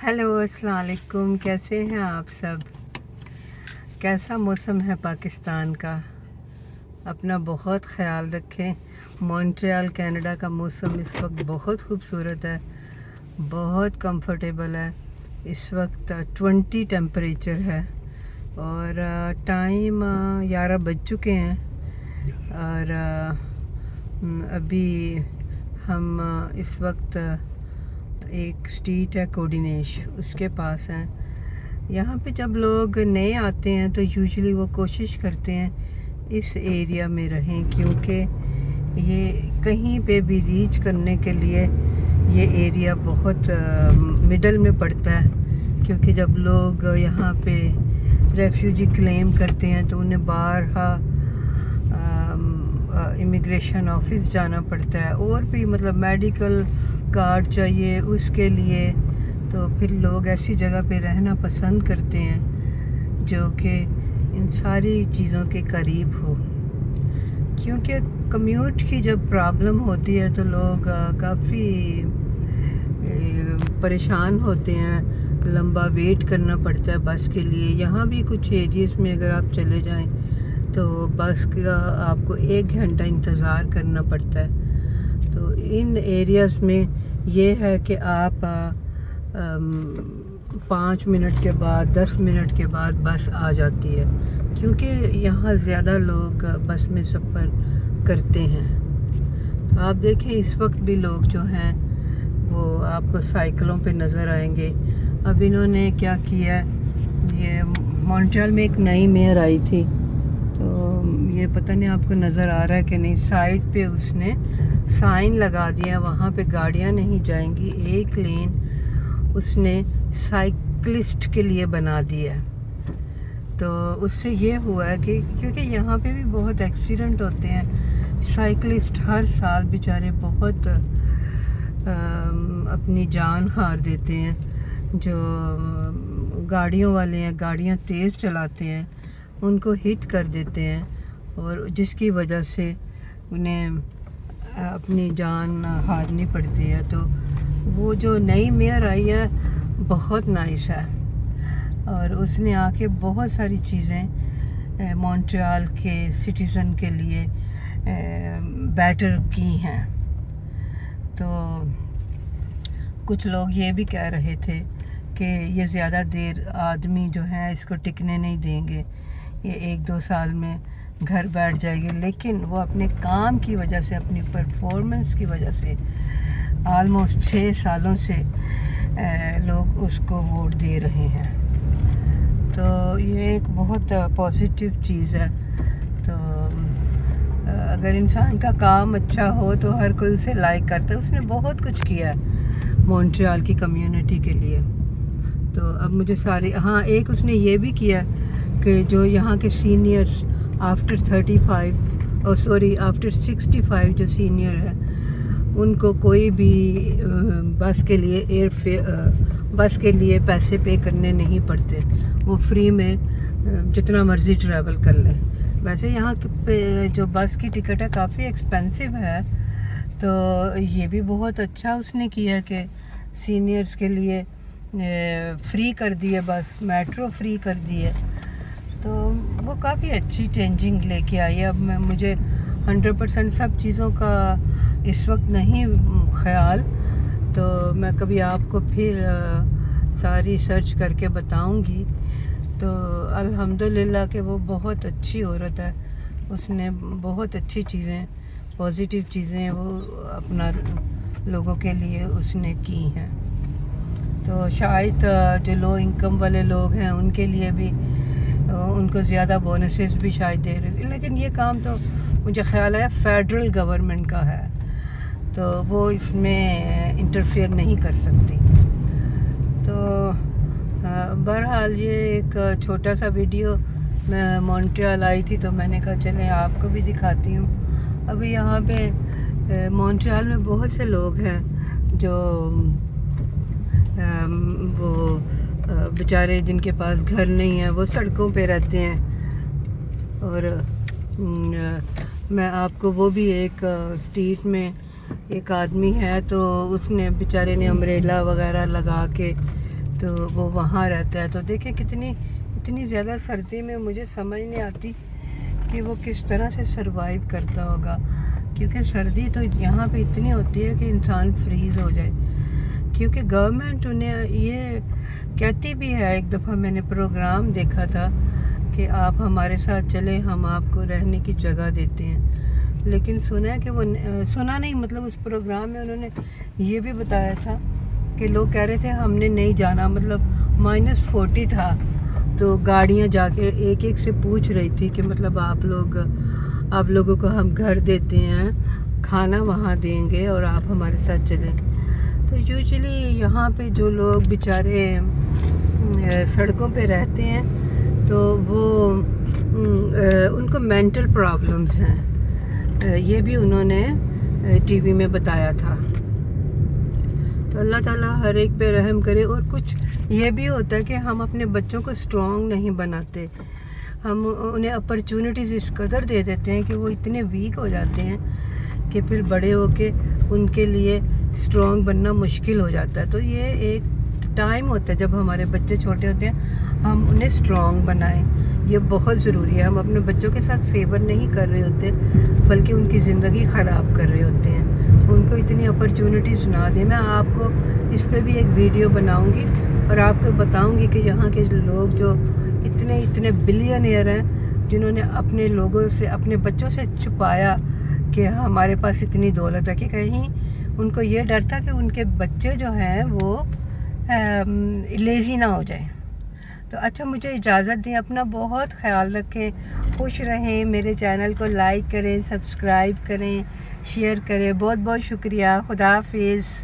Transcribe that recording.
Hello अस्सलाम वालेकुम। कैसे हैं आप सब? कैसा मौसम है पाकिस्तान का? अपना बहुत ख्याल रखें। मॉन्ट्रियल कनाडा का मौसम इस वक्त बहुत खूबसूरत है, बहुत कंफर्टेबल है। इस वक्त 20 टेम्परेचर है और टाइम 11 बज चुके हैं और अभी हम इस वक्त एक स्ट्रीट है कोडिनेश, उसके पास हैं। यहाँ पे जब लोग नए आते हैं तो यूजुअली वो कोशिश करते हैं इस एरिया में रहें, क्योंकि ये कहीं पे भी रीच करने के लिए ये एरिया बहुत मिडल में पड़ता है। क्योंकि जब लोग यहाँ पे रेफ्यूजी क्लेम करते हैं तो उन्हें बाहर इमिग्रेशन ऑफिस जाना पड़ता है, और भी मतलब मेडिकल कार्ड चाहिए उसके लिए। तो फिर लोग ऐसी जगह पे रहना पसंद करते हैं जो कि इन सारी चीज़ों के करीब हो, क्योंकि कम्यूट की जब प्रॉब्लम होती है तो लोग काफ़ी परेशान होते हैं। लंबा वेट करना पड़ता है बस के लिए। यहाँ भी कुछ एरियाज़ में अगर आप चले जाएं तो बस का आपको 1 घंटा इंतज़ार करना पड़ता है। तो इन एरियाज़ में ये है कि आप 5 मिनट के बाद 10 मिनट के बाद बस आ जाती है, क्योंकि यहाँ ज़्यादा लोग बस में सफ़र करते हैं। तो आप देखें इस वक्त भी लोग जो हैं वो आपको साइकिलों पे नज़र आएंगे। अब इन्होंने क्या किया, ये मॉन्ट्रियल में एक नई मेयर आई थी, तो ये पता नहीं आपको नज़र आ रहा है कि नहीं, साइड पे उसने साइन लगा दिया, वहाँ पे गाड़ियाँ नहीं जाएंगी, एक लेन उसने साइकिलिस्ट के लिए बना दिया है। तो उससे ये हुआ है कि क्योंकि यहाँ पे भी बहुत एक्सीडेंट होते हैं, साइकिलिस्ट हर साल बेचारे बहुत अपनी जान हार देते हैं। जो गाड़ियों वाले हैं, गाड़ियाँ तेज़ चलाते हैं, उनको हिट कर देते हैं और जिसकी वजह से उन्हें अपनी जान हारनी पड़ती है। तो वो जो नई मेयर आई है बहुत नाइस है, और उसने आके बहुत सारी चीज़ें मॉन्ट्रियल के सिटीज़न के लिए बेटर की हैं। तो कुछ लोग ये भी कह रहे थे कि ये ज़्यादा देर आदमी जो है इसको टिकने नहीं देंगे, ये 1-2 साल में घर बैठ जाएगी, लेकिन वो अपने काम की वजह से, अपनी परफॉर्मेंस की वजह से आलमोस्ट 6 सालों से लोग उसको वोट दे रहे हैं। तो ये एक बहुत पॉजिटिव चीज़ है। तो अगर इंसान का काम अच्छा हो तो हर कोई उसे लाइक करता है। उसने बहुत कुछ किया है मॉन्ट्रियल की कम्युनिटी के लिए। तो अब मुझे सारे, हाँ, एक उसने ये भी किया कि जो यहाँ के सीनियर्स आफ्टर 65 जो सीनियर है, उनको कोई भी बस के लिए बस के लिए पैसे पे करने नहीं पड़ते, वो फ्री में जितना मर्ज़ी ट्रैवल कर लें। वैसे यहाँ पे जो बस की टिकट है काफ़ी एक्सपेंसिव है, तो ये भी बहुत अच्छा उसने किया कि सीनियर्स के लिए फ्री कर दिए, बस मेट्रो फ्री कर दिए। तो वो काफ़ी अच्छी चेंजिंग लेके आई है। अब मुझे 100% सब चीज़ों का इस वक्त नहीं ख्याल, तो मैं कभी आपको फिर सारी सर्च करके बताऊंगी। तो अल्हम्दुलिल्लाह कि वो बहुत अच्छी औरत है, उसने बहुत अच्छी चीज़ें, पॉजिटिव चीज़ें वो अपना लोगों के लिए उसने की हैं। तो शायद जो लो इनकम वाले लोग हैं उनके लिए भी उनको ज़्यादा बोनसेस भी शायद दे रहे, लेकिन ये काम तो मुझे ख्याल है फेडरल गवर्नमेंट का है, तो वो इसमें इंटरफेयर नहीं कर सकती। तो बहरहाल ये एक छोटा सा वीडियो, मैं मॉन्ट्रियल आई थी तो मैंने कहा चलें आपको भी दिखाती हूँ। अभी यहाँ पे मॉन्ट्रियल में बहुत से लोग हैं जो वो बेचारे जिनके पास घर नहीं है, वो सड़कों पे रहते हैं। और मैं आपको वो भी एक स्ट्रीट में एक आदमी है, तो उसने बेचारे ने अम्ब्रेला वगैरह लगा के, तो تو وہ وہاں رہتا ہے. تو دیکھیں اتنی زیادہ سردی میں مجھے سمجھ نہیں آتی کہ وہ کس طرح سے سروائیو کرتا ہوگا، کیونکہ سردی تو یہاں پہ اتنی ہوتی ہے کہ انسان فریز ہو جائے. کیونکہ گورنمنٹ انہیں یہ کہتی بھی ہے، ایک دفعہ میں نے پروگرام دیکھا تھا کہ آپ ہمارے ساتھ چلیں، ہم آپ کو رہنے کی جگہ دیتے ہیں. لیکن سنا نہیں، مطلب اس پروگرام میں انہوں نے یہ بھی بتایا تھا کہ لوگ کہہ رہے تھے ہم نے نہیں جانا، مطلب -40 تھا. تو گاڑیاں جا کے ایک سے پوچھ رہی تھی کہ مطلب آپ لوگوں کو ہم گھر دیتے ہیں، کھانا وہاں دیں گے اور آپ ہمارے ساتھ چلیں. تو یوزلی یہاں پہ جو لوگ بیچارے سڑکوں پہ رہتے ہیں تو وہ ان کو مینٹل پرابلمز ہیں. یہ بھی انہوں نے ٹی وی میں بتایا تھا. تو اللہ تعالیٰ ہر ایک پہ رحم کرے. اور کچھ یہ بھی ہوتا ہے کہ ہم اپنے بچوں کو اسٹرانگ نہیں بناتے، ہم انہیں اپرچونٹیز اس قدر دے دیتے ہیں کہ وہ اتنے ویک ہو جاتے ہیں کہ پھر بڑے ہو کے ان کے لیے اسٹرانگ بننا مشکل ہو جاتا ہے. تو یہ ایک ٹائم ہوتا ہے جب ہمارے بچے چھوٹے ہوتے ہیں، ہم انہیں اسٹرانگ بنائیں. یہ بہت ضروری ہے. ہم اپنے بچوں کے ساتھ فیور نہیں کر رہے ہوتے بلکہ ان کی زندگی خراب کر رہے ہوتے ہیں. ان کو اتنی اپرچونٹیز نہ دیں. میں آپ کو اس پہ بھی ایک ویڈیو بناؤں گی اور آپ کو بتاؤں گی کہ یہاں کے لوگ جو اتنے بلینئر ہیں، جنہوں نے اپنے لوگوں سے، اپنے بچوں سے چھپایا کہ ہمارے پاس اتنی دولت ہے، کہ کہیں ان کو یہ ڈر تھا کہ ان کے بچے جو ہیں وہ لیزی نہ ہو جائیں. تو اچھا، مجھے اجازت دیں، اپنا بہت خیال رکھیں، خوش رہیں. میرے چینل کو لائک کریں، سبسکرائب کریں، شیئر کریں. بہت بہت شکریہ. خدا حافظ.